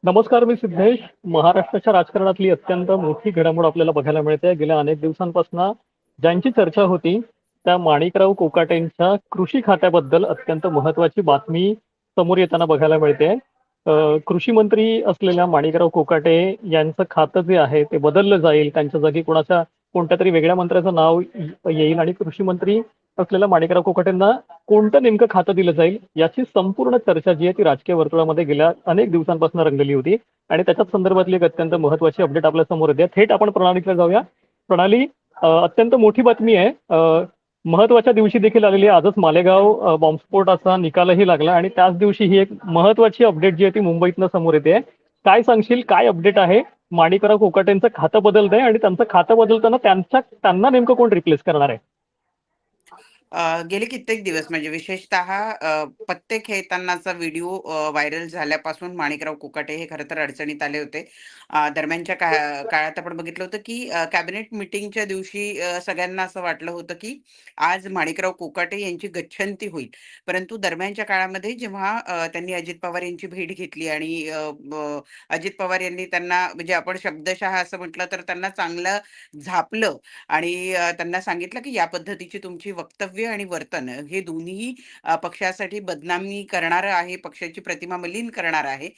नमस्कार, मी सिद्धेश. महाराष्ट्राच्या राजकारणातली अत्यंत मोठी घडामोड आपल्याला बघायला मिळते. गेल्या अनेक दिवसांपासून ज्यांची चर्चा होती, त्या माणिकराव कोकाटेंच्या कृषी खात्याबद्दल अत्यंत महत्त्वाची बातमी समोर येताना बघायला मिळते. कृषी मंत्री असलेल्या माणिकराव कोकाटे यांचं खातं जे आहे ते बदललं जाईल. त्यांच्या जागी कोणत्यातरी वेगळ्या मंत्र्याचं नाव येईल आणि कृषी मंत्री असलेल्या माणिकराव कोकाटेंना कोणतं नेमकं खातं दिलं जाईल याची संपूर्ण चर्चा जी आहे ती राजकीय वर्तुळामध्ये गेल्या अनेक दिवसांपासून रंगलेली होती. आणि त्याच्याच संदर्भातली एक अत्यंत महत्वाची अपडेट आपल्या समोर येते. थेट आपण प्रणालीकडे जाऊया. प्रणाली, अत्यंत मोठी बातमी आहे. महत्वाच्या दिवशी देखील आलेली आहे. आजच मालेगाव बॉम्बस्फोटाचा निकालही लागला आणि त्याच दिवशी ही एक महत्वाची अपडेट जी आहे ती मुंबईतनं समोर येते. काय सांगशील, काय अपडेट आहे? माणिकराव कोकाटेंचं खातं बदलतंय आणि त्यांचं खातं बदलताना त्यांना नेमकं कोण रिप्लेस करणार आहे? गेले कित्येक दिवस म्हणजे विशेषतः पत्ते खेळतानाचा व्हिडिओ व्हायरल झाल्यापासून माणिकराव कोकाटे हे खरं तर अडचणीत आले होते. दरम्यानच्या काळात आपण बघितलं होतं की कॅबिनेट मिटिंगच्या दिवशी सगळ्यांना असं वाटलं होतं की आज माणिकराव कोकाटे यांची गच्छंती होईल. परंतु दरम्यानच्या काळामध्ये जेव्हा त्यांनी अजित पवार यांची भेट घेतली आणि अजित पवार यांनी त्यांना म्हणजे आपण शब्दशः असं म्हटलं तर त्यांना चांगलं झापलं आणि त्यांना सांगितलं की या पद्धतीची तुमची वक्तव्य आणि वर्तन हे दोन्ही पक्षासाठी बदनामी करणारं आहे, पक्षाची प्रतिमा मलिन करणार आहे.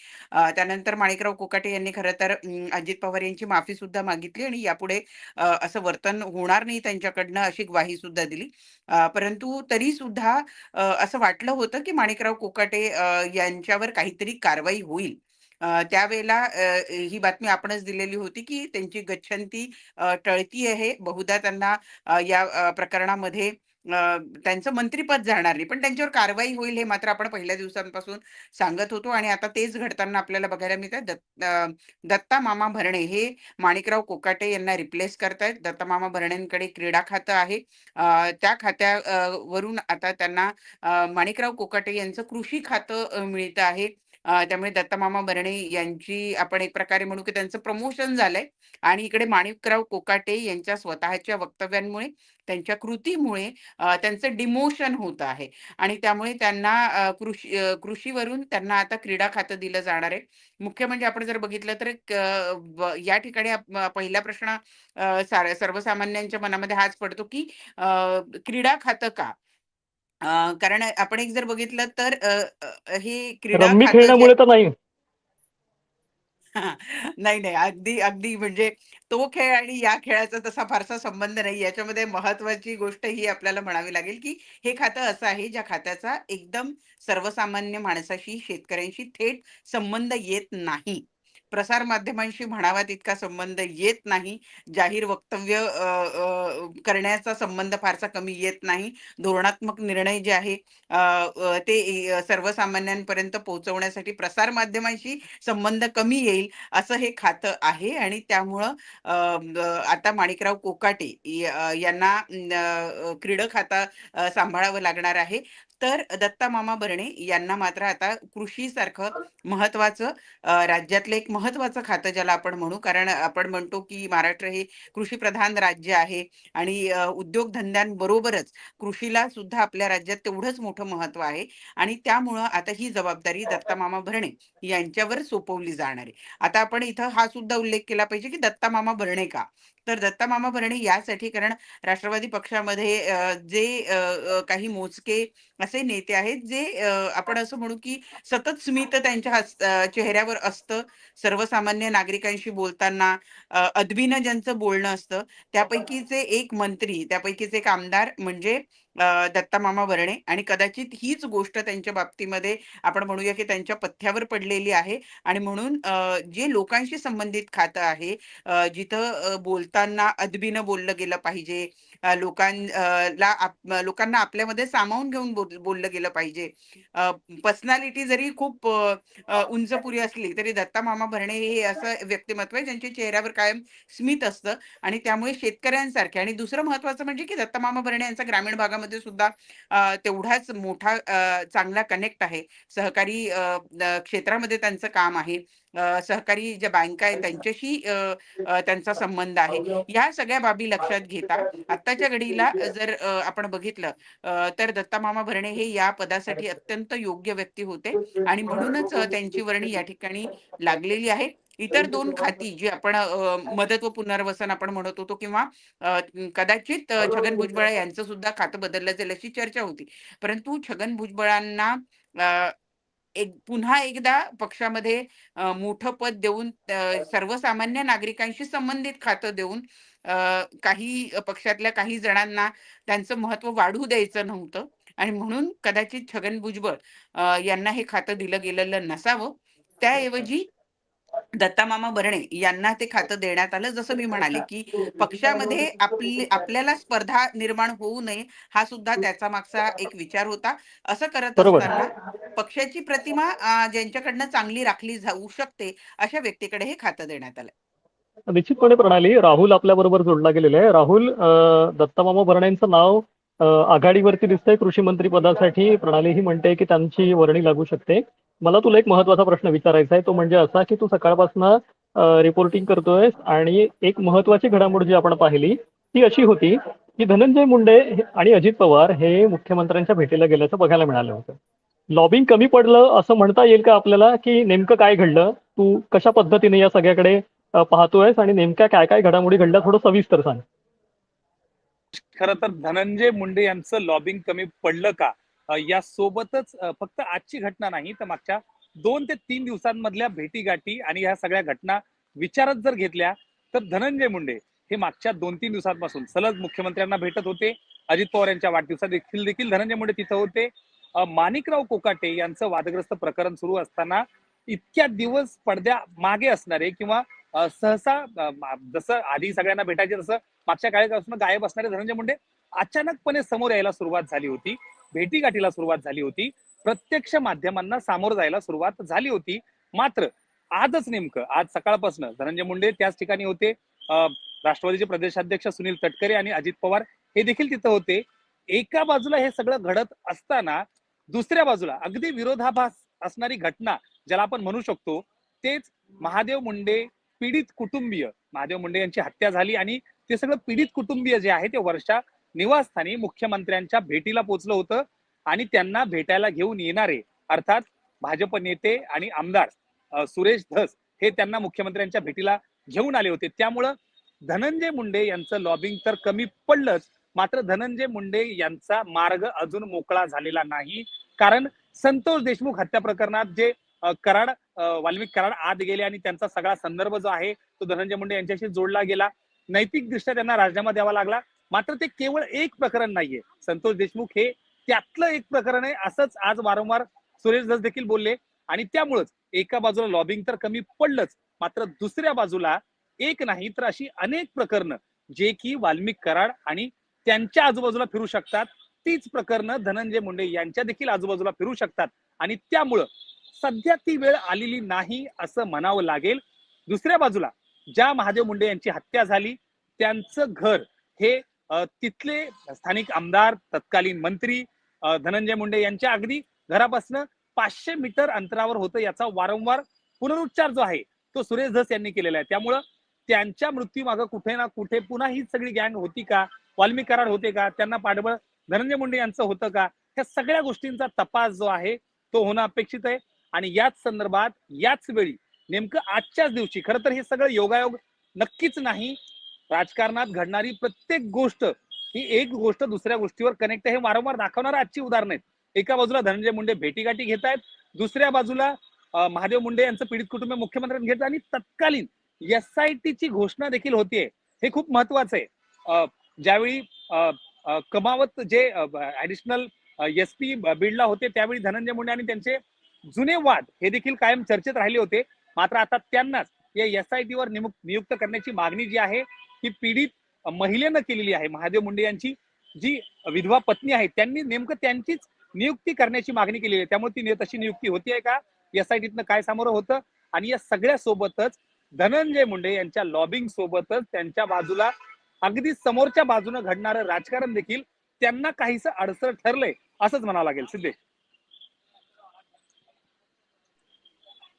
त्यानंतर माणिकराव कोकाटे यांनी खरं तर अजित पवार यांची माफी सुद्धा मागितली आणि यापुढे असं वर्तन होणार नाही त्यांच्याकडनं अशी ग्वाही सुद्धा दिली. परंतु तरी सुद्धा असं वाटलं होतं की माणिकराव कोकाटे यांच्यावर काहीतरी कारवाई होईल. त्यावेळेला ही बातमी आपणच दिलेली होती की त्यांची गच्छंती टळती आहे. बहुधा त्यांना या प्रकरणामध्ये त्यांचं मंत्रिपद जाणार नाही, पण त्यांच्यावर कारवाई होईल हे मात्र आपण पहिल्या दिवसांपासून सांगत होतो आणि आता तेच घडताना आपल्याला बघायला मिळतं. दत्ता मामा भरणे हे माणिकराव कोकाटे यांना रिप्लेस करतायत. दत्ता मामा भरणेंकडे क्रीडा खातं आहे. त्या खात्यावरून आता त्यांना माणिकराव कोकाटे यांचं कृषी खातं मिळतं आहे. त्यामुळे दत्ता भरणे यांची आपण एक प्रकारे म्हणू की त्यांचं प्रमोशन झालंय आणि इकडे माणिकराव कोकाटे यांच्या स्वतःच्या वक्तव्यांमुळे, त्यांच्या कृतीमुळे त्यांचं डिमोशन होत आहे आणि त्यामुळे त्यांना कृषीवरून त्यांना आता क्रीडा खातं दिलं जाणार आहे. मुख्य म्हणजे आपण जर बघितलं तर या ठिकाणी पहिला प्रश्न सर्वसामान्यांच्या मनामध्ये हाच पडतो की क्रीडा खातं का? कारण आपण एक जर बघितलं तर हे क्रीडा रम्मी खातं जे खेळण्यामुळे तर नाही. नाही, नाही. अगदी, अगदी म्हणजे तो खेळ आणि या खेळाचा तसा फारसा संबंध नाही. याच्यामध्ये महत्त्वाची गोष्ट ही आपल्याला म्हणावी लागेल, की हे खातं असं आहे, ज्या खात्याचा एकदम सर्वसामान्य माणसाशी, शेतकऱ्यांशी थेट संबंध येत नाही. प्रसार माध्यमांशी म्हणावा तितका संबंध येत नाही. जाहीर वक्तव्य करण्याचा संबंध फारसा कमी येत नाही. धोरणात्मक निर्णय जे आहे ते सर्वसामान्यांपर्यंत पोहोचवण्यासाठी प्रसार माध्यमांशी संबंध कमी येईल असं हे खातं आहे आणि त्यामुळं आता माणिकराव कोकाटे यांना क्रीडा खातं सांभाळावं लागणार आहे. तर दत्ता मामा भरणे यांना मात्र आता कृषीसारखं महत्वाचं राज्यातलं एक महत्वाचं खातं ज्याला आपण म्हणू, कारण आपण म्हणतो की महाराष्ट्र हे कृषीप्रधान राज्य आहे आणि उद्योगधंद्यांबरोबरच कृषीला सुद्धा आपल्या राज्यात तेवढंच मोठं महत्व आहे आणि त्यामुळं आता ही जबाबदारी दत्ता मामा भरणे यांच्यावर सोपवली जाणार आहे. आता आपण इथं हा सुद्धा उल्लेख केला पाहिजे, की दत्ता मामा भरणे का? तर दत्ता मामा भरणे यासाठी कारण राष्ट्रवादी पक्षामध्ये जे काही मोजके असे नेते आहेत, जे आपण असं म्हणू, की सतत स्मित त्यांच्या चेहऱ्यावर असतं. सर्वसामान्य नागरिकांशी बोलताना अदबीनं ज्यांचं बोलणं असतं, त्यापैकीचे एक मंत्री, त्यापैकीच एक आमदार म्हणजे दत्ता मामा भरणे आणि कदाचित हीच गोष्ट त्यांच्या बाबतीमध्ये आपण म्हणूया की त्यांच्या पथ्यावर पडलेली आहे आणि म्हणून जे लोकांशी संबंधित खातं आहे जिथं बोलताना अदबीनं बोललं गेलं पाहिजे लोकांना आपल्यामध्ये सामावून घेऊन बोललं गेलं पाहिजे. पर्सनॅलिटी जरी खूप उंचपुरी असली तरी दत्ता मामा भरणे हे असं व्यक्तिमत्व आहे ज्यांच्या चेहऱ्यावर कायम स्मित असतं आणि त्यामुळे शेतकऱ्यांसारखे आणि दुसरं महत्वाचं म्हणजे की दत्ता मामा भरणे यांचा ग्रामीण भागामध्ये सुद्धा तेवढाच मोठा चांगला कनेक्ट आहे. सहकारी क्षेत्रामध्ये त्यांचं काम आहे. सहकारी ज्या बँका आहेत त्यांच्याशी त्यांचा संबंध आहे. ह्या सगळ्या बाबी लक्षात घेता आत्ताच्या घडीला जर आपण बघितलं तर दत्तामामा भरणे हे या पदासाठी अत्यंत योग्य व्यक्ती होते आणि म्हणूनच त्यांची वर्णी या ठिकाणी लागलेली आहे. इतर 2 खाती जी आपण मदत व पुनर्वसन आपण म्हणत होतो किंवा कदाचित छगन भुजबळ यांचं सुद्धा खातं बदललं जाईल अशी चर्चा होती. परंतु छगन भुजबळांना अ, पुन्हा एकदा पक्षामध्ये मोठं पद देऊन सर्वसामान्य नागरिकांशी संबंधित खातं देऊन काही पक्षातल्या काही जणांना त्यांचं महत्त्व वाढू द्यायचं नव्हतं आणि म्हणून कदाचित छगन भुजबळ यांना हे खातं दिलं गेलेलं नसावं. त्याऐवजी दत्तामामा भरणे यांना ते खातं देण्यात आलं. जसं मी म्हणाले, की पक्षामध्ये आपल्याला स्पर्धा निर्माण होऊ नये, हा सुद्धा त्याचा मागचा एक विचार होता. असं करत बरोबर. असताना पक्षाची प्रतिमा ज्यांच्याकडनं चांगली राखली जाऊ शकते, अशा व्यक्तीकडे हे खातं देण्यात आलं. निश्चितपणे प्रणाली राहुल आपल्याबरोबर जोडला गेलेला आहे. राहुल, दत्तामामा भरणेंचं नाव आघाडीवरती दिसतंय कृषी मंत्री पदासाठी. प्रणाली ही म्हणते की त्यांची वर्णी लागू शकते. मला तुला एक महत्त्वाचा प्रश्न विचारायचा आहे, तो म्हणजे असा की तू सकाळपासून रिपोर्टिंग करतोयस आणि एक महत्त्वाची घडामोड जी आपण पाहिली ती अशी होती की धनंजय मुंडे आणि अजित पवार हे मुख्यमंत्र्यांच्या भेटीला गेल्याचं बघायला मिळालं होतं. लॉबिंग कमी पडलं असं म्हणता येईल का आपल्याला, की नेमकं काय घडलं? तू कशा पद्धतीने या सगळ्याकडे पाहतोयस आणि नेमक्या काय काय घडामोडी घडल्या थोडं सविस्तर सांग. खरं तर धनंजय मुंडे यांचं लॉबिंग कमी पडलं का यासोबतच फक्त आजची घटना नाही तर मागच्या 2 ते 3 दिवसांमधल्या भेटीगाठी आणि ह्या सगळ्या घटना विचारात जर घेतल्या तर धनंजय मुंडे हे मागच्या 2-3 दिवसांपासून सलग मुख्यमंत्र्यांना भेटत होते. अजित पवार यांच्या वाढदिवसात देखील धनंजय मुंडे तिथं होते. माणिकराव कोकाटे यांचं वादग्रस्त प्रकरण सुरू असताना इतक्या दिवस पडद्या मागे असणारे किंवा सहसा जसं आधी सगळ्यांना भेटायचे तसं मागच्या काळापासून गायब असणारे धनंजय मुंडे अचानकपणे समोर यायला सुरुवात झाली होती. भेटीगाठीला सुरुवात झाली होती. प्रत्यक्ष माध्यमांना सामोरं जायला सुरुवात झाली होती. मात्र आजच नेमकं आज सकाळपासून धनंजय मुंडे त्याच ठिकाणी होते. राष्ट्रवादीचे प्रदेशाध्यक्ष सुनील तटकरे आणि अजित पवार हे देखील तिथं होते. एका बाजूला हे सगळं घडत असताना दुसऱ्या बाजूला अगदी विरोधाभास असणारी घटना ज्याला आपण म्हणू शकतो तेच महादेव मुंडे पीडित कुटुंबीय, महादेव मुंडे यांची हत्या झाली आणि ते सगळं पीडित कुटुंबीय जे आहे ते वर्षा निवासस्थानी मुख्यमंत्र्यांच्या भेटीला पोहोचलं होतं आणि त्यांना भेटायला घेऊन येणारे अर्थात भाजप नेते आणि आमदार सुरेश धस हे त्यांना मुख्यमंत्र्यांच्या भेटीला घेऊन आले होते. त्यामुळं धनंजय मुंडे यांचं लॉबिंग तर कमी पडलंच, मात्र धनंजय मुंडे यांचा मार्ग अजून मोकळा झालेला नाही. कारण संतोष देशमुख हत्या प्रकरणात जे कराड वाल्मिक कराड आत गेले आणि त्यांचा सगळा संदर्भ जो आहे तो धनंजय मुंडे यांच्याशी जोडला गेला. नैतिकदृष्ट्या त्यांना राजीनामा द्यावा लागला. मात्र ते केवळ एक प्रकरण नाहीये. संतोष देशमुख हे त्यातलं एक प्रकरण आहे असंच आज वारंवार सुरेश धस देखील बोलले आणि त्यामुळेच एका बाजूला लॉबिंग तर कमी पडलंच, मात्र दुसऱ्या बाजूला एक नाही तर अशी अनेक प्रकरणं जे की वाल्मिक कराड आणि त्यांच्या आजूबाजूला फिरू शकतात, तीच प्रकरणं धनंजय मुंडे यांच्या देखील आजूबाजूला फिरू शकतात आणि त्यामुळं सध्या ती वेळ आलेली नाही असं म्हणावं लागेल. दुसऱ्या बाजूला ज्या महादेव मुंडे यांची हत्या झाली त्यांचं घर हे तिथले स्थानिक आमदार तत्कालीन मंत्री धनंजय मुंडे यांच्या अगदी घरापासून 500 मीटर अंतरावर होतं. याचा वारंवार पुनरुच्चार जो आहे तो सुरेश धस यांनी केलेला आहे. त्यामुळं त्यांच्या मृत्यूमागं कुठे ना कुठे पुन्हा ही सगळी गँग होती का, वाल्मिक कराड होते का, त्यांना पाठबळ धनंजय मुंडे यांचं होतं का, ह्या सगळ्या गोष्टींचा तपास जो आहे तो होणं अपेक्षित आहे. आणि याच संदर्भात याच वेळी नेमकं आजच्याच दिवशी खरं तर हे सगळं योगायोग नक्कीच नाही. राजकारणात घडणारी प्रत्येक गोष्ट ही एक गोष्ट दुसऱ्या गोष्टीवर कनेक्ट हे वारंवार दाखवणारी आजची उदाहरणं आहेत. एका बाजूला धनंजय मुंडे भेटीगाठी घेत आहेत, दुसऱ्या बाजूला महादेव मुंडे यांचं पीडित कुटुंब मुख्यमंत्र्यांनी घेत आणि तत्कालीन SITची घोषणा देखील होतीये. हे खूप महत्वाचं आहे. ज्यावेळी कमावत जे ऍडिशनल SP बीडला होते त्यावेळी धनंजय मुंडे आणि त्यांचे जुने वाद हे देखील कायम चर्चेत राहिले होते. मात्र आता त्यांनाच या SITवर नियुक्त करण्याची मागणी जी आहे ही पीडित महिलेनं केलेली आहे. महादेव मुंडे यांची जी विधवा पत्नी आहे त्यांनी नेमकं त्यांचीच नियुक्ती करण्याची मागणी केलेली आहे. त्यामुळे ती तशी नियुक्ती होतीये का, SITनं काय सामोरं होतं आणि या सगळ्या सोबतच धनंजय मुंडे यांच्या लॉबिंग सोबतच त्यांच्या बाजूला अगदी समोरच्या बाजूने घडणारं राजकारण देखील त्यांना काहीसं अडसर ठरलंय असंच म्हणावं लागेल. सिद्धेश,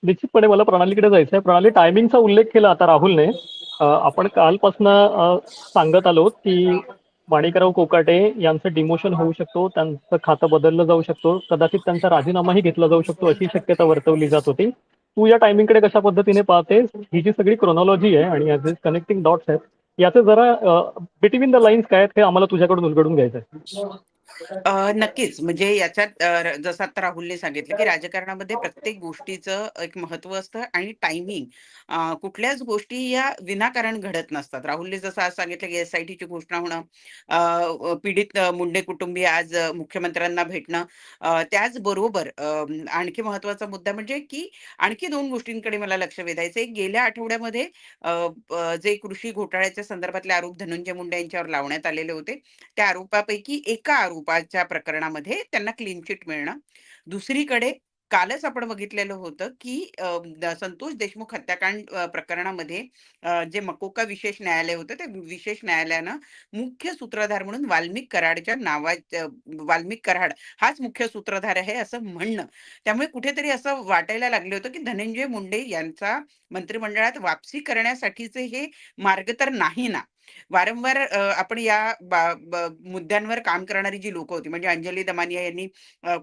निश्चितपणे मला प्रणालीकडे जायचं आहे. प्रणाली, टायमिंगचा उल्लेख केला आता राहुलने. आपण कालपासनं सांगत आलो की माणिकराव कोकाटे यांचं डिमोशन होऊ शकतो, त्यांचं खातं बदललं जाऊ शकतो, कदाचित त्यांचा राजीनामाही घेतला जाऊ शकतो अशी शक्यता वर्तवली जात होती. तू या टायमिंगकडे कशा पद्धतीने पाहतेस? ही जी सगळी क्रोनॉलॉजी आहे आणि याचे कनेक्टिंग डॉट्स आहेत, याचे जरा बिटवीन द लाईन्स काय आहेत हे आम्हाला तुझ्याकडून उलगडून घ्यायचं आहे. नक्कीच. म्हणजे याच्यात जसं आता राहुलने सांगितलं, की राजकारणामध्ये प्रत्येक गोष्टीचं एक महत्त्व असतं आणि टायमिंग. कुठल्याच गोष्टी या विनाकारण घडत नसतात. राहुलने जसं आज सांगितलं, की एस-आय-टीची घोषणा होणं, पीडित मुंडे कुटुंबीय आज मुख्यमंत्र्यांना भेटणं, त्याचबरोबर आणखी महत्त्वाचा मुद्दा म्हणजे की आणखी 2 गोष्टींकडे मला लक्ष वेधायचं आहे. गेल्या आठवड्यामध्ये अ, जे कृषी घोटाळ्याच्या संदर्भातले आरोप धनंजय मुंडे यांच्यावर लावण्यात आलेले होते. त्या आरोपापैकी एका आरोपाच्या प्रकरणामध्ये त्यांना क्लीन चिट मिळणं. दुसरीकडे कालच आपण बघितलेलं होतं, की संतोष देशमुख हत्याकांड प्रकरणामध्ये जे मकोका विशेष न्यायालय होतं, त्या विशेष न्यायालयानं मुख्य सूत्रधार म्हणून वाल्मिक कराड हाच मुख्य सूत्रधार आहे असं म्हणणं. त्यामुळे कुठेतरी असं वाटायला लागलं होतं, की धनंजय मुंडे यांचा मंत्रिमंडळात वापसी करण्यासाठीचे हे मार्ग तर नाही ना. वारंवार आपण या मुद्द्यांवर काम करणारी जी लोकं होती म्हणजे अंजली दमानिया यांनी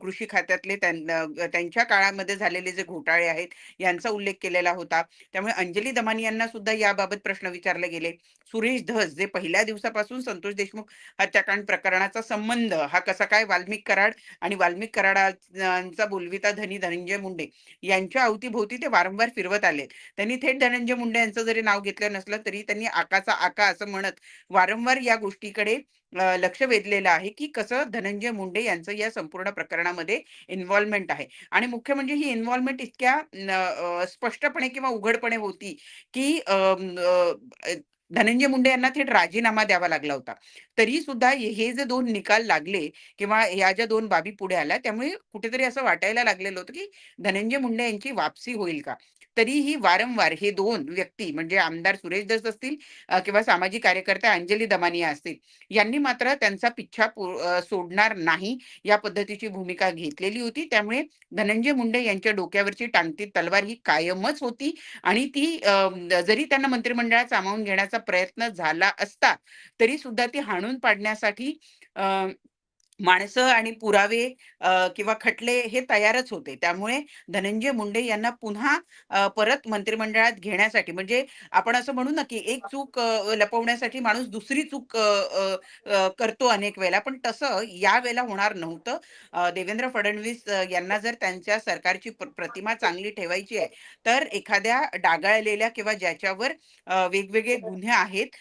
कृषी खात्यातले त्यांच्या काळामध्ये झालेले जे घोटाळे आहेत यांचा उल्लेख केलेला होता. त्यामुळे अंजली दमानियांना सुद्धा याबाबत प्रश्न विचारले गेले. सुरेश धस जे पहिल्या दिवसापासून संतोष देशमुख हत्याकांड प्रकरणाचा संबंध हा कसा काय वाल्मिक कराड आणि वाल्मिक कराडांचा बोलविता धनी धनंजय मुंडे यांच्या अवतीभोवती ते वारंवार फिरवत आले. त्यांनी थेट धनंजय मुंडे यांचं जरी नाव घेतलं नसलं तरी त्यांनी आकाचा आका असं म्हणत वारंवार या गोष्टीकडे लक्ष वेधलेलं आहे, की कसं धनंजय मुंडे यांचं या संपूर्ण प्रकरणामध्ये इन्व्हॉल्वमेंट आहे. आणि मुख्य म्हणजे ही इन्व्हॉल्वमेंट इतक्या स्पष्टपणे किंवा उघडपणे होती, की धनंजय मुंडे यांना थेट राजीनामा द्यावा लागला होता. तरी सुद्धा हे जे 2 निकाल लागले किंवा ह्या ज्या 2 बाबी पुढे आल्या त्यामुळे कुठेतरी असं वाटायला लागलेलं होतं, की धनंजय मुंडे यांची वापसी होईल का? तरीही वारंवार हे 2 व्यक्ती म्हणजे आमदार सुरेश धस असतील किंवा सामाजिक कार्यकर्त्या अंजली दमानिया असतील, यांनी मात्र त्यांचा पिच्छा सोडणार नाही या पद्धतीची भूमिका घेतलेली होती. त्यामुळे धनंजय मुंडे यांच्या डोक्यावरची टांगती तलवार ही कायमच होती आणि ती जरी त्यांना मंत्रिमंडळात सामावून घेण्याचा प्रयत्न झाला असता, तरी सुद्धा ती हाणून पाडण्यासाठी अ, माणसं आणि पुरावे किंवा खटले हे तयारच होते. त्यामुळे धनंजय मुंडे यांना पुन्हा परत मंत्रिमंडळात घेण्यासाठी म्हणजे आपण असं म्हणू ना, की एक चूक लपवण्यासाठी माणूस दुसरी चूक अ, अ, अ, करतो अनेक वेळेला. पण तसं यावेळेला होणार नव्हतं. देवेंद्र फडणवीस यांना जर त्यांच्या सरकारची प्रतिमा चांगली ठेवायची आहे, तर एखाद्या डागाळलेल्या किंवा ज्याच्यावर वेगवेगळे गुन्हे आहेत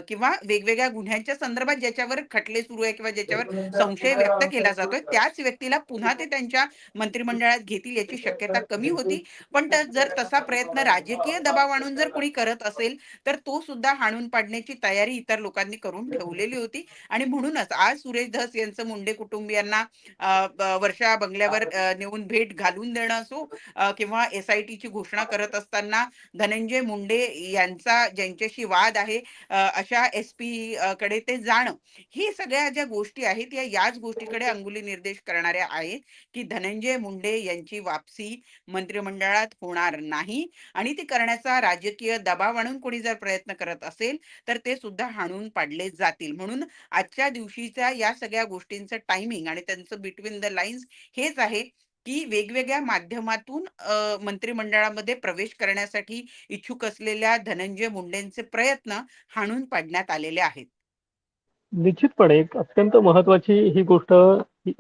किंवा वेगवेगळ्या गुन्ह्यांच्या संदर्भात ज्याच्यावर खटले सुरू आहे किंवा ज्याच्यावर संशय व्यक्त केला जातोय, त्याच व्यक्तीला पुन्हा ते त्यांच्या मंत्रिमंडळात घेतील याची शक्यता कमी होती. पण जर तसा प्रयत्न राजकीय दबाव आणून जर कोणी करत असेल, तर तो सुद्धा हाणून पाडण्याची तयारी इतर लोकांनी करून ठेवलेली होती. आणि म्हणूनच आज सुरेश धस यांचं मुंडे कुटुंबियांना वर्षा बंगल्यावर नेऊन भेट घालून देणं असो किंवा एस-आय-टीची घोषणा करत असताना धनंजय मुंडे यांचा ज्यांच्याशी वाद आहे अशा एस-पी कडे ते जाणं. ही सगळ्या ज्या गोष्टी आहेत याच गोष्टीकडे अंगुली निर्देश करणाऱ्या आहेत, की धनंजय मुंडे यांची वापसी मंत्रिमंडळात होणार नाही आणि ती करण्याचा राजकीय दबाव आणून कोणी जर प्रयत्न करत असेल, तर ते सुद्धा हाणून पाडले जातील. म्हणून आजच्या दिवशीच्या या सगळ्या गोष्टींचं टायमिंग आणि त्यांचं बिटवीन द लाईन्स हेच आहे, की वेगवेगळ्या माध्यमातून मंत्रिमंडळामध्ये प्रवेश करण्यासाठी इच्छुक असलेल्या धनंजय मुंडेंचे प्रयत्न हाणून पाडण्यात आलेले आहेत. निश्चितपणे एक अत्यंत महत्वाची ही गोष्ट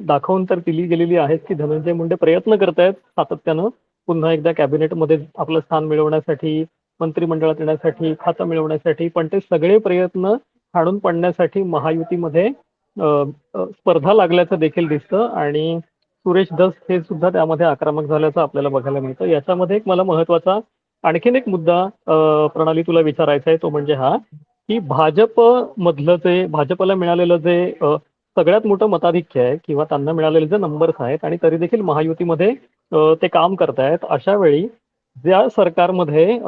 दाखवून तर दिली गेलेली आहे की धनंजय मुंडे प्रयत्न करतायत सातत्यानं पुन्हा एकदा कॅबिनेटमध्ये आपलं स्थान मिळवण्यासाठी, मंत्रिमंडळात येण्यासाठी, खातं मिळवण्यासाठी. पण ते सगळे प्रयत्न हाणून पाडण्यासाठी महायुतीमध्ये स्पर्धा लागल्याचं देखील दिसतं आणि सुरेश धस हे सुद्धा त्यामध्ये आक्रमक झाल्याचं आपल्याला बघायला मिळतं. याच्यामध्ये एक मला महत्वाचा आणखीन एक मुद्दा प्रणाली तुला विचारायचा आहे, तो म्हणजे हा की भाजप मधलं जे भाजपला मिळालेलं जे सगळ्यात मोठं मताधिक्य आहे किंवा त्यांना मिळालेले जे नंबर्स आहेत आणि तरी देखील महायुतीमध्ये ते काम करतायत. अशा वेळी ज्या सरकारमध्ये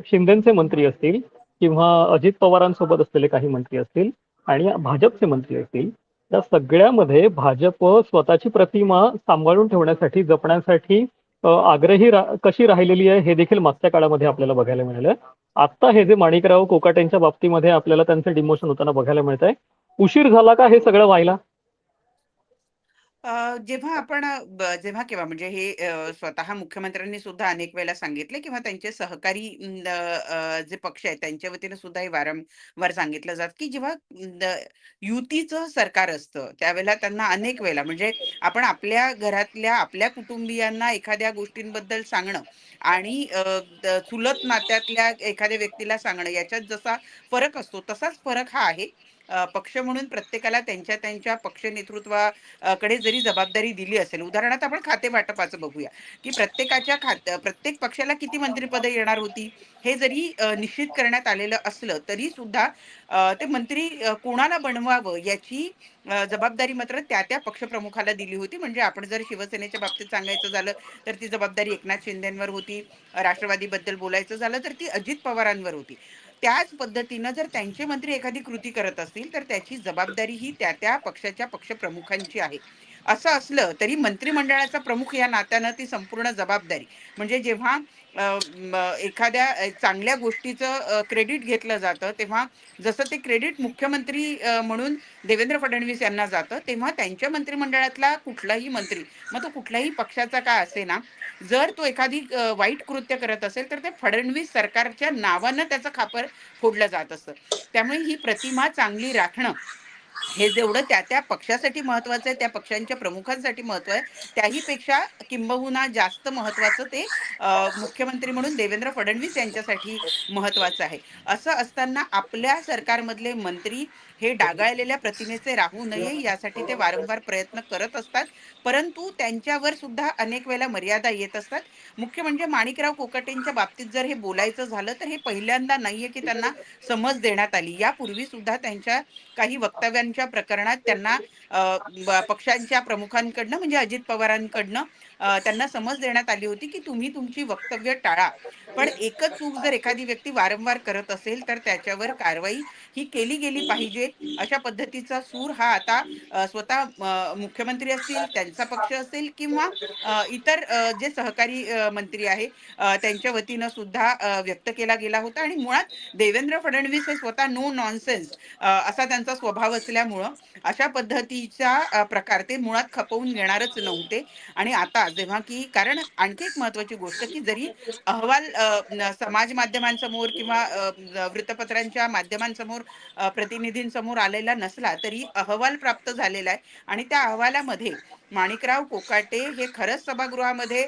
शिंदेचे मंत्री असतील किंवा अजित पवारांसोबत असलेले काही मंत्री असतील आणि भाजपचे मंत्री असतील, त्या सगळ्यामध्ये भाजप स्वतःची प्रतिमा सांभाळून ठेवण्यासाठी, जपण्यासाठी कशी राहिलेली आहे हे देखील मागच्या काळामध्ये आपल्याला बघायला मिळालं. आता हे जे माणिकराव कोकाटेंच्या बाबतीमध्ये आपल्याला त्यांचं डिमोशन होताना बघायला मिळत आहे. उशीर झाला का हे सगळं व्हायला? जेव्हा आपण जेव्हा केव्हा म्हणजे हे स्वतः मुख्यमंत्र्यांनी सुद्धा अनेक वेळेला सांगितले किंवा त्यांचे सहकारी जे पक्ष आहेत त्यांच्या वतीने सुद्धा हे वारंवार सांगितलं जात की जेव्हा युतीचं सरकार असतं त्यावेळेला त्यांना अनेक वेळेला म्हणजे आपण आपल्या घरातल्या आपल्या कुटुंबियांना एखाद्या गोष्टींबद्दल सांगणं आणि चुलत नात्यातल्या एखाद्या व्यक्तीला सांगणं याच्यात जसा फरक असतो तसाच फरक हा आहे. पक्ष म्हणून प्रत्येकाला त्यांच्या त्यांच्या पक्ष नेतृत्वा कडे जरी जबाबदारी दिली असेल, उदाहरणार्थ आपण खाते वाटपाचं बघूया, की प्रत्येक पक्षाला किती मंत्रिपदं येणार होती, हे जरी निश्चित करण्यात आलेलं असलं, तरी सुद्धा ते मंत्री कोणाला बनवावं याची जबाबदारी मात्र त्या पक्षप्रमुखाला दिली होती. म्हणजे आपण जर शिवसेनेच्या बाबतीत सांगायचं झालं, तर ती जबाबदारी एकनाथ शिंदेंवर होती. राष्ट्रवादीबद्दल बोलायचं झालं, तर ती अजित पवारांवर होती. त्याच पद्धतीनं जर त्यांचे मंत्री एखादी कृती करत असतील, तर त्याची जबाबदारी ही त्या पक्षाच्या पक्षप्रमुखांची आहे. असं असलं तरी मंत्रिमंडळाचा प्रमुख या नात्यानं ती संपूर्ण जबाबदारी म्हणजे जेव्हा एखाद्या चांगल्या गोष्टीचं क्रेडिट घेतलं जातं, तेव्हा जसं ते क्रेडिट मुख्यमंत्री म्हणून देवेंद्र फडणवीस यांना जातं, तेव्हा त्यांच्या मंत्रिमंडळातला कुठलाही मंत्री, मग तो कुठल्याही पक्षाचा का असेना, जर तो एखादी वाईट कृत्य करत असेल, तर ते फडणवीस सरकारच्या नावानं त्याचं खापर फोडलं जात असतं. त्यामुळे ही प्रतिमा चांगली राखणं हे जेवढं त्या पक्षासाठी महत्वाचं आहे, त्या पक्षांच्या प्रमुखांसाठी महत्व आहे, त्याही पेक्षा किंबहुना जास्त महत्वाचं ते मुख्यमंत्री म्हणून देवेंद्र फडणवीस यांच्यासाठी महत्वाचं आहे. असं असताना आपल्या सरकारमधले मंत्री हे डागाळलेल्या प्रतिमेचे राहू नये यासाठी ते वारंवार प्रयत्न करत असतात. परंतु त्यांच्यावर सुद्धा अनेक वेळेला मर्यादा येत असतात. मुख्य म्हणजे माणिकराव कोकाटेंच्या बाबतीत जर हे बोलायचं झालं, तर हे पहिल्यांदा नाहीये की त्यांना समज देण्यात आली. यापूर्वी सुद्धा त्यांच्या काही वक्तव्यांच्या प्रकरणात त्यांना पक्षांच्या प्रमुखांकडनं म्हणजे अजित पवारांकडनं त्यांना समज देण्यात आली होती की तुम्ही तुमची वक्तव्य टाळा. पण एकच चूक जर एखादी व्यक्ती वारंवार करत असेल तर त्याच्यावर कारवाई ही केली गेली पाहिजे. अशा पद्धतीचा सूर हा आता स्वतः मुख्यमंत्री असतील, त्यांचा पक्ष असेल किंवा इतर जे सहकारी मंत्री आहे त्यांच्या वतीनं सुद्धा व्यक्त केला गेला होता. आणि मुळात देवेंद्र फडणवीस हे स्वतः नो नॉनसेन्स असा त्यांचा स्वभाव असल्यामुळं अशा पद्धतीचा प्रकार ते मुळात खपवून घेणारच नव्हते. आणि आता जेव्हा की कारण आणखी एक महत्वाची गोष्ट की जरी अहवाल समाज माध्यमांसमोर किंवा वृत्तपत्रांच्या माध्यमांसमोर प्रतिनिधींसमोर आलेला नसला तरी अहवाल प्राप्त झालेला आहे. आणि त्या अहवालामध्ये माणिकराव कोकाटे हे खरंच सभागृहामध्ये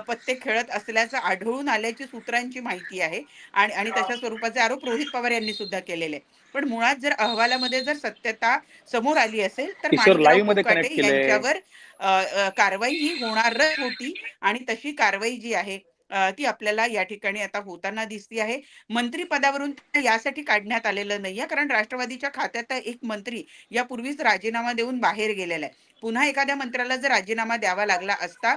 पत्ते खेळत असल्याचं आढळून आल्याची सूत्रांची माहिती आहे. आणि आणि तशा स्वरूपाचे आरोप रोहित पवार यांनी सुद्धा केलेले. पण मुळात जर अहवालामध्ये जर सत्यता समोर आली असेल तर किशोर माणिकराव लाईव्ह मध्ये कनेक्ट कोकाटे केलंय. यांच्यावर कारवाई ही होणारच होती. आणि तशी कारवाई जी आहे ती आपल्याला या ठिकाणी आता होताना दिसती आहे. मंत्रिपदावरून यासाठी काढण्यात आलेलं नाहीये कारण राष्ट्रवादीच्या खात्यात एक मंत्री यापूर्वीच राजीनामा देऊन बाहेर गेलेला आहे. पुन्हा एखाद्या मंत्र्याला जर राजीनामा द्यावा लागला असता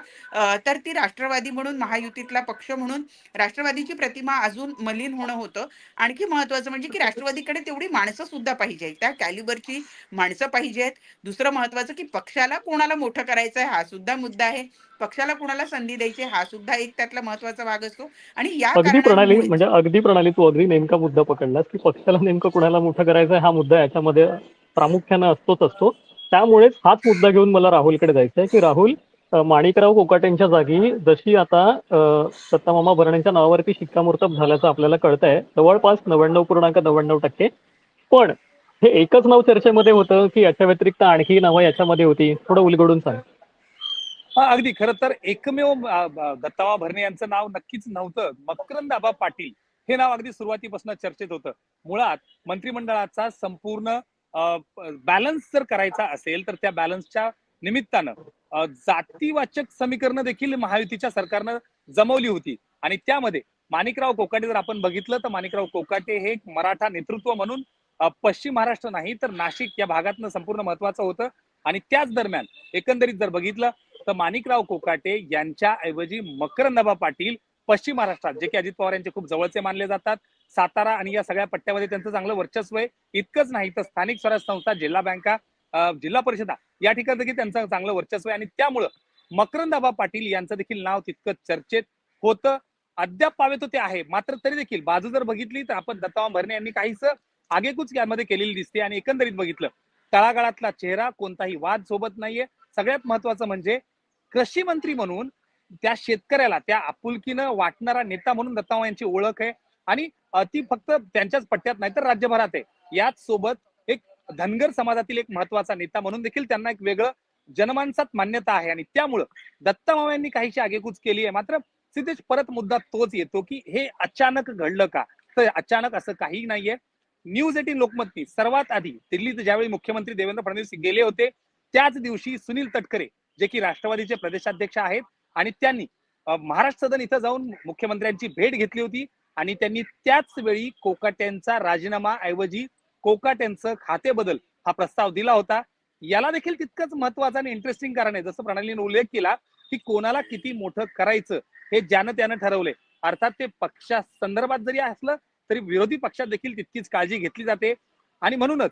तर ती राष्ट्रवादी म्हणून महायुतीतला पक्ष म्हणून राष्ट्रवादीची प्रतिमा अजून मलिन होणं होतं. आणखी महत्वाचं म्हणजे की राष्ट्रवादीकडे तेवढी माणसं सुद्धा पाहिजे, त्या कॅलिबरची माणसं पाहिजेत. दुसरं महत्वाचं की पक्षाला कोणाला मोठं करायचं आहे हा सुद्धा मुद्दा आहे. पक्षाला कोणाला संधी द्यायची हा सुद्धा एक त्यातला महत्वाचा भाग असतो. आणि या कारणांमुळेच अगदी प्रणाली तू अगदी नेमका मुद्दा पकडलास की पक्षाला नेमकं कुणाला मोठं करायचं आहे हा मुद्दा याच्यामध्ये प्रामुख्यानं असतो. त्यामुळेच हाच मुद्दा घेऊन मला राहुलकडे जायचं आहे की राहुल, माणिकराव कोकाटेंच्या जागी जशी आता दत्तामामा भरणेंच्या नावावरती शिक्कामोर्तब झाल्याचं आपल्याला कळतंय जवळपास 99.99%. पण हे एकच नाव चर्चेमध्ये होतं की याच्या व्यतिरिक्त आणखी नावं याच्यामध्ये होती? थोडं उलगडून सांग. हा, अगदी खरं तर एकमेव दत्तावा भरणे यांचं नाव नक्कीच नव्हतं. मकरंद आबा पाटील हे नाव अगदी सुरुवातीपासून चर्चेत होतं. मुळात मंत्रिमंडळाचा संपूर्ण बॅलन्स जर करायचा असेल तर त्या बॅलन्सच्या निमित्तानं जातीवाचक समीकरणं देखील महायुतीच्या सरकारनं जमवली होती. आणि त्यामध्ये माणिकराव कोकाटे जर आपण बघितलं तर माणिकराव कोकाटे हे एक मराठा नेतृत्व म्हणून पश्चिम महाराष्ट्र नाही तर नाशिक या भागातनं संपूर्ण महत्वाचं होतं. आणि त्याच दरम्यान एकंदरीत जर बघितलं तर माणिकराव कोकाटे यांच्या ऐवजी मकरंद पाटील पश्चिम महाराष्ट्रात, जे की अजित पवार यांचे खूप जवळचे मानले जातात, सातारा आणि या सगळ्या पट्ट्यामध्ये त्यांचं चांगलं वर्चस्व आहे. इतकंच नाही तर स्थानिक स्वराज्य संस्था, जिल्हा बँका, जिल्हा परिषदा या ठिकाणी देखील त्यांचं चांगलं वर्चस्व आहे. आणि त्यामुळं मकरंद आबा पाटील यांचं देखील नाव तितकं चर्चेत होतं. अद्याप पावेतो ते आहे, मात्र तरी देखील बाजू जर बघितली तर आपण दत्तावा भरणे यांनी काहीच आगेकूच यामध्ये केलेली दिसते. आणि एकंदरीत बघितलं तळागाळातला चेहरा, कोणताही वाद सोबत नाहीये. सगळ्यात महत्वाचं म्हणजे कृषी मंत्री म्हणून त्या शेतकऱ्याला त्या आपुलकीनं वाटणारा नेता म्हणून दत्तावा यांची ओळख आहे. आणि ती फक्त त्यांच्याच पट्ट्यात नाही तर राज्यभरात आहे. याच सोबत एक धनगर समाजातील एक महत्वाचा नेता म्हणून देखील त्यांना एक वेगळं जनमानसात मान्यता आहे. आणि त्यामुळं दत्तावा यांनी काहीशी आगेकूच केली आहे. मात्र सिद्धेश, परत मुद्दा तोच येतो की हे अचानक घडलं का? तर अचानक असं काही नाहीये. न्यूज 18 लोकमतनी सर्वात आधी दिल्लीत ज्यावेळी मुख्यमंत्री देवेंद्र फडणवीस गेले होते त्याच दिवशी सुनील तटकरे जे की राष्ट्रवादीचे प्रदेशाध्यक्ष आहेत आणि त्यांनी महाराष्ट्र सदन इथं जाऊन मुख्यमंत्र्यांची भेट घेतली होती. आणि त्यांनी त्याच वेळी कोकाट्यांचा राजीनामा ऐवजी कोकाट्यांचं खाते बदल हा प्रस्ताव दिला होता. याला देखील तितकंच महत्वाचं आणि इंटरेस्टिंग कारण आहे. जसं प्रणालीने उल्लेख केला की कोणाला किती मोठं करायचं हे ज्यानं त्यानं ठरवलंय. अर्थात ते पक्षा संदर्भात जरी असलं तरी विरोधी पक्षात देखील तितकीच काळजी घेतली जाते. आणि म्हणूनच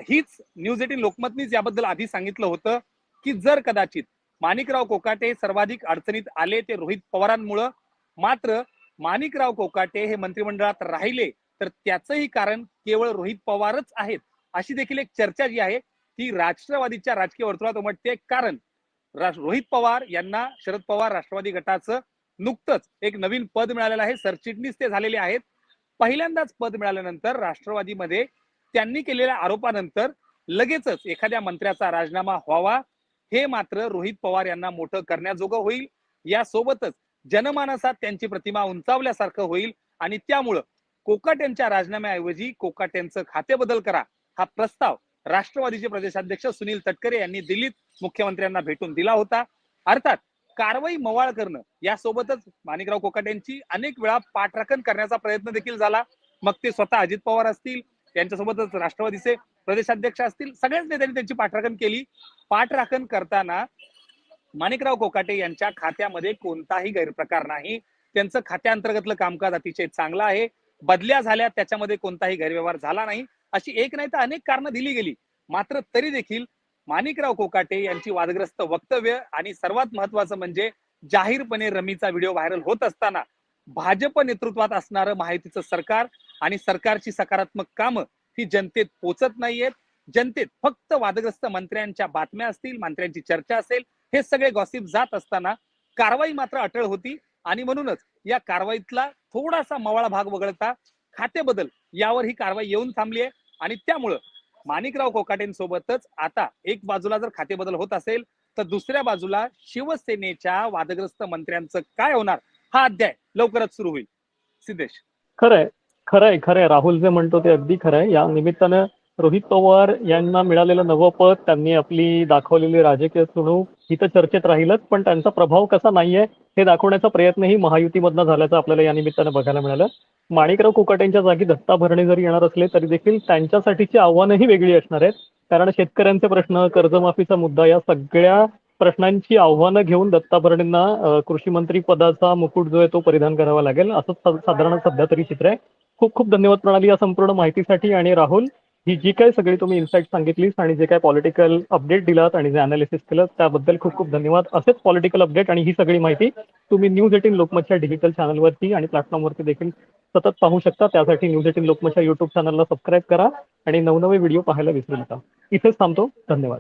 हीच न्यूज 18 लोकमतनीच याबद्दल आधी सांगितलं होतं की जर कदाचित माणिकराव कोकाटे सर्वाधिक अडचणीत आले ते रोहित पवारांमुळं, मात्र माणिकराव कोकाटे हे मंत्रिमंडळात राहिले तर त्याचंही कारण केवळ रोहित पवारच आहेत, अशी देखील एक चर्चा जी आहे ती राष्ट्रवादीच्या राजकीय वर्तुळात उमटते. कारण रोहित पवार यांना शरद पवार राष्ट्रवादी गटाचं नुकतंच एक नवीन पद मिळालेलं आहे. सरचिटणीस ते झालेले आहेत. पहिल्यांदाच पद मिळाल्यानंतर राष्ट्रवादीमध्ये त्यांनी केलेल्या आरोपानंतर लगेचच एखाद्या मंत्र्याचा राजीनामा व्हावा हे मात्र रोहित पवार यांना मोठं करण्याजोगं होईल. यासोबतच जनमानसात त्यांची प्रतिमा उंचावल्यासारखं होईल. आणि त्यामुळं कोकाट्यांच्या राजीनाम्याऐवजी कोकाट्यांचं खाते बदल करा हा प्रस्ताव राष्ट्रवादीचे प्रदेशाध्यक्ष सुनील तटकरे यांनी दिल्लीत मुख्यमंत्र्यांना भेटून दिला होता. अर्थात कारवाई मवाळ करणं यासोबतच माणिकराव कोकाटेंची अनेक वेळा पाठराखण करण्याचा प्रयत्न देखील झाला. मग ते स्वतः अजित पवार असतील, त्यांच्यासोबतच राष्ट्रवादीचे प्रदेशाध्यक्ष असतील, सगळ्याच नेत्यांनी त्यांची पाठराखण केली. पाठराखण करताना माणिकराव कोकाटे यांच्या खात्यामध्ये कोणताही गैरप्रकार नाही. त्यांचं खात्याअंतर्गतलं कामकाज अतिशय चांगलं आहे. बदल्या झाल्या त्याच्यामध्ये कोणताही गैरव्यवहार झाला नाही, अशी एक नाही तर अनेक कारणं दिली गेली. मात्र तरी देखील माणिकराव कोकाटे यांची वादग्रस्त वक्तव्य आणि सर्वात महत्वाचं म्हणजे जाहीरपणे रमीचा व्हिडिओ व्हायरल होत असताना भाजप नेतृत्वात असणारं महायुतीचं सरकार आणि सरकारची सकारात्मक कामं ही जनतेत पोचत नाहीयेत. जनतेत फक्त वादग्रस्त मंत्र्यांच्या बातम्या असतील, मंत्र्यांची चर्चा असेल, हे सगळे गॉसिप जात असताना कारवाई मात्र अटळ होती. आणि म्हणूनच या कारवाईतला थोडासा मवाळा भाग वगळता खाते बदल यावर ही कारवाई येऊन थांबली आहे. आणि त्यामुळं माणिकराव कोकाटेंसोबतच आता एक बाजूला जर खाते बदल होत असेल तर दुसऱ्या बाजूला शिवसेनेच्या वादग्रस्त मंत्र्यांचं काय होणार हा अध्याय लवकरच सुरू होईल. सिद्धेश, खरंय राहुल जे म्हणतो ते अगदी खरंय. या निमित्तानं रोहित पवार यांना मिळालेलं नवं पद, त्यांनी आपली दाखवलेली राजकीय चुणूक ही तर चर्चेत राहीलच, पण त्यांचा प्रभाव कसा नाहीये हे दाखवण्याचा प्रयत्नही महायुतीमधनं झाल्याचं आपल्याला या निमित्तानं बघायला मिळालं. माणिकराव कोकाटेंच्या जागी दत्ता भरणे जरी येणार असले तरी देखील त्यांच्यासाठीची आव्हानंही वेगळी असणार आहेत. कारण शेतकऱ्यांचे प्रश्न, कर्जमाफीचा मुद्दा, या सगळ्या प्रश्नांची आव्हानं घेऊन दत्ता भरणेंना कृषी मंत्री पदाचा मुकुट जो आहे तो परिधान करावा लागेल, असं साधारण सध्या तरी चित्र आहे. खूप खूप धन्यवाद प्रणाली या संपूर्ण माहितीसाठी. आणि राहुल, ही जी काही सगळी तुम्ही इन्साइट सांगितलीस आणि जे काय पॉलिटिकल अपडेट दिलात आणि जे अनालिसिस केलं त्याबद्दल खूप खूप धन्यवाद. असेच पॉलिटिकल अपडेट आणि ही सगळी माहिती तुम्ही न्यूज 18 लोकमतच्या डिजिटल चॅनलवरती आणि प्लॅटफॉर्मवरती देखील सतत पाहू शकता. त्यासाठी न्यूज 18 लोकमतच्या युट्यूब चॅनलला सबस्क्राईब करा आणि नवनवे व्हिडिओ पाहायला विसरू नका. इथेच थांबतो. धन्यवाद.